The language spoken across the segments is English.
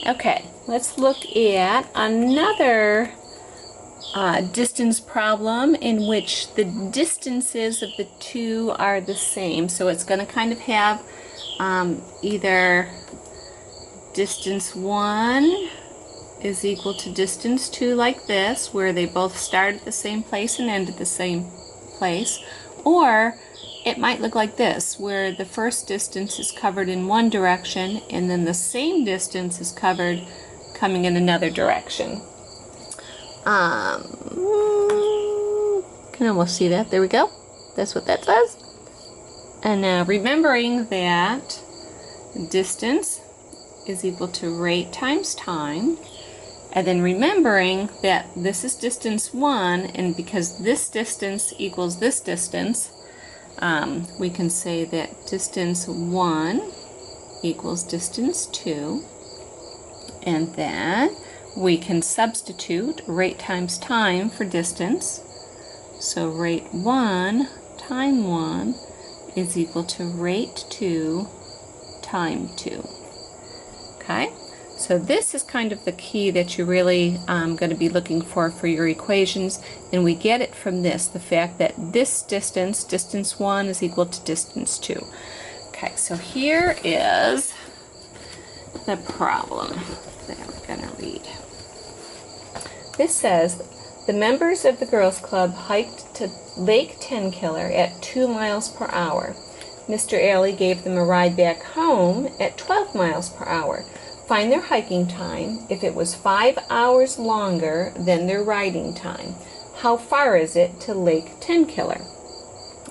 Okay, let's look at another distance problem in which the distances of the two are the same. So it's going to kind of have either distance 1 is equal to distance 2 like this, where they both start at the same place and end at the same place, or it might look like this, where the first distance is covered in one direction and then the same distance is covered coming in another direction. Can almost see that. There we go. That's what that says. And now remembering that distance is equal to rate times time, and then remembering that this is distance 1, and because this distance equals this distance, we can say that distance 1 equals distance 2, and then we can substitute rate times time for distance. So rate 1 time 1 is equal to rate 2 time 2. Okay? So this is kind of the key that you're really going to be looking for your equations, and we get it from this, the fact that this distance, distance 1, is equal to distance 2. Okay, so here is the problem that we're going to read. This says, the members of the Girls Club hiked to Lake Tenkiller at 2 miles per hour. Mr. Alley gave them a ride back home at 12 miles per hour. Find their hiking time if it was 5 hours longer than their riding time. How far is it to Lake Tenkiller?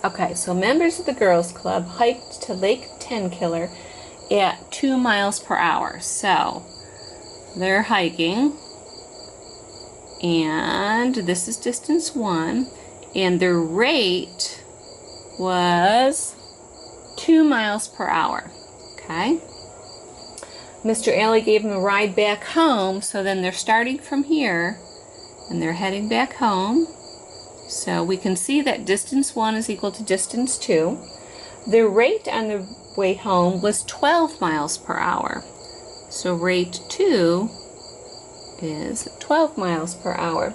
Okay, so members of the Girls Club hiked to Lake Tenkiller at 2 miles per hour. So they're hiking, and this is distance 1, and their rate was 2 miles per hour. Okay? Mr. Alley gave them a ride back home, so then they're starting from here and they're heading back home. So we can see that distance 1 is equal to distance 2. Their rate on the way home was 12 miles per hour. So rate 2 is 12 miles per hour.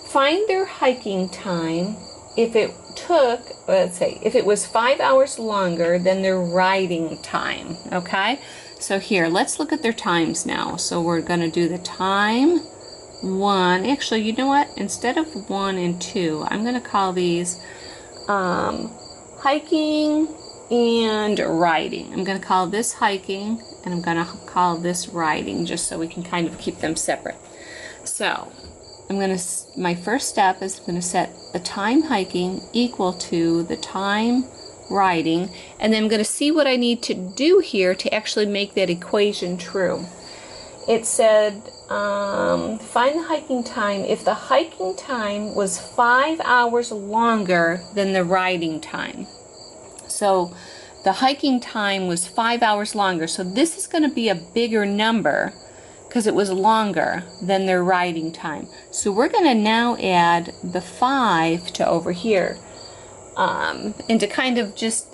Find their hiking time if it took, let's say, if it was 5 hours longer than their riding time. Okay? So here, let's look at their times now. So we're going to do the time 1. Actually, you know what? Instead of 1 and 2, I'm going to call these hiking and riding. I'm going to call this hiking, and I'm going to call this riding, just so we can kind of keep them separate. So my first step is I'm going to set the time hiking equal to the time riding, and then I'm going to see what I need to do here to actually make that equation true. It said find the hiking time if the hiking time was 5 hours longer than the riding time. So the hiking time was 5 hours longer, so this is going to be a bigger number because it was longer than their riding time. So we're going to now add the 5 to over here. And to kind of just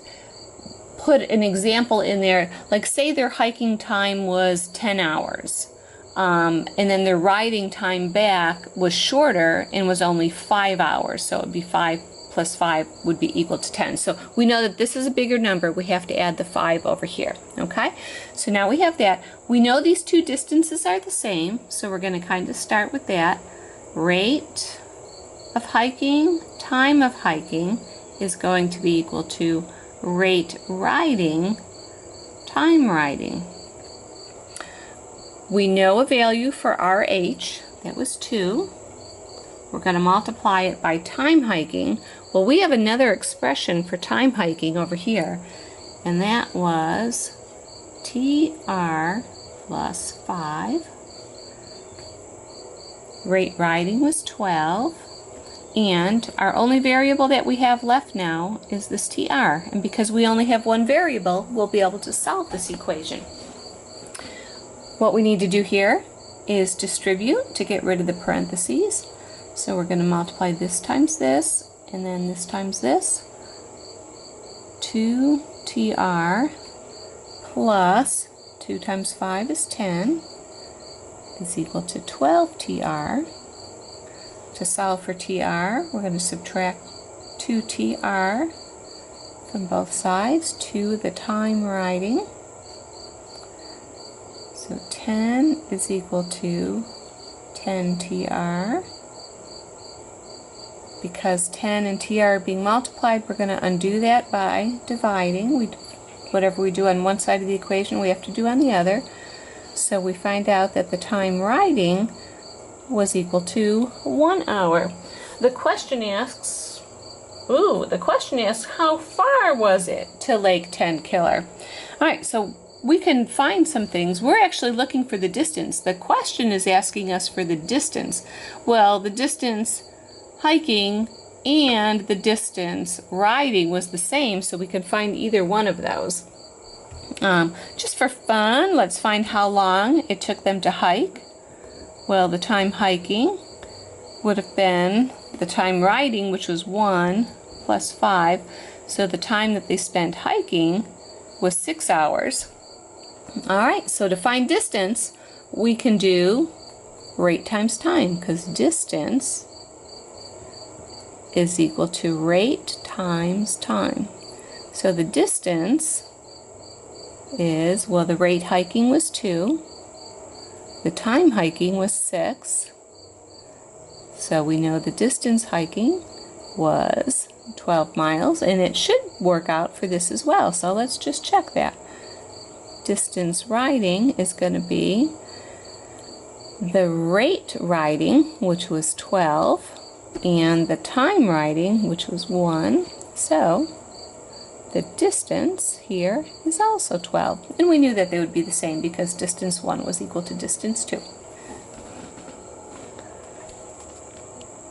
put an example in there, like say their hiking time was 10 hours, and then their riding time back was shorter and was only 5 hours, so it would be 5 plus 5 would be equal to 10. So we know that this is a bigger number, we have to add the 5 over here, okay? So now we have that. We know these two distances are the same, so we're going to kind of start with that. Rate of hiking, time of hiking, is going to be equal to rate riding, time riding. We know a value for RH, that was 2. We're going to multiply it by time hiking. Well, we have another expression for time hiking over here, and that was TR plus 5. Rate riding was 12. And our only variable that we have left now is this TR. And because we only have one variable, we'll be able to solve this equation. What we need to do here is distribute to get rid of the parentheses. So we're going to multiply this times this, and then this times this. 2TR plus 2 times 5 is 10. is equal to 12 TR. To solve for TR, we're going to subtract 2 TR from both sides to the time riding. So 10 is equal to 10 TR. Because 10 and TR are being multiplied, we're going to undo that by dividing. Whatever we do on one side of the equation, we have to do on the other. So we find out that the time riding was equal to 1 hour. The question asks, how far was it to Lake Tenkiller? All right, so we can find some things. We're actually looking for the distance. The question is asking us for the distance. Well, the distance hiking and the distance riding was the same, so we can find either one of those. Just for fun, let's find how long it took them to hike. Well, the time hiking would have been the time riding, which was 1 plus 5. So the time that they spent hiking was 6 hours. All right, so to find distance, we can do rate times time, because distance is equal to rate times time. So the distance is, well, the rate hiking was 2. The time hiking was 6. So we know the distance hiking was 12 miles, and it should work out for this as well. So let's just check that. Distance riding is going to be the rate riding, which was 12, and the time riding, which was 1. So the distance here is also 12. And we knew that they would be the same because distance 1 was equal to distance 2.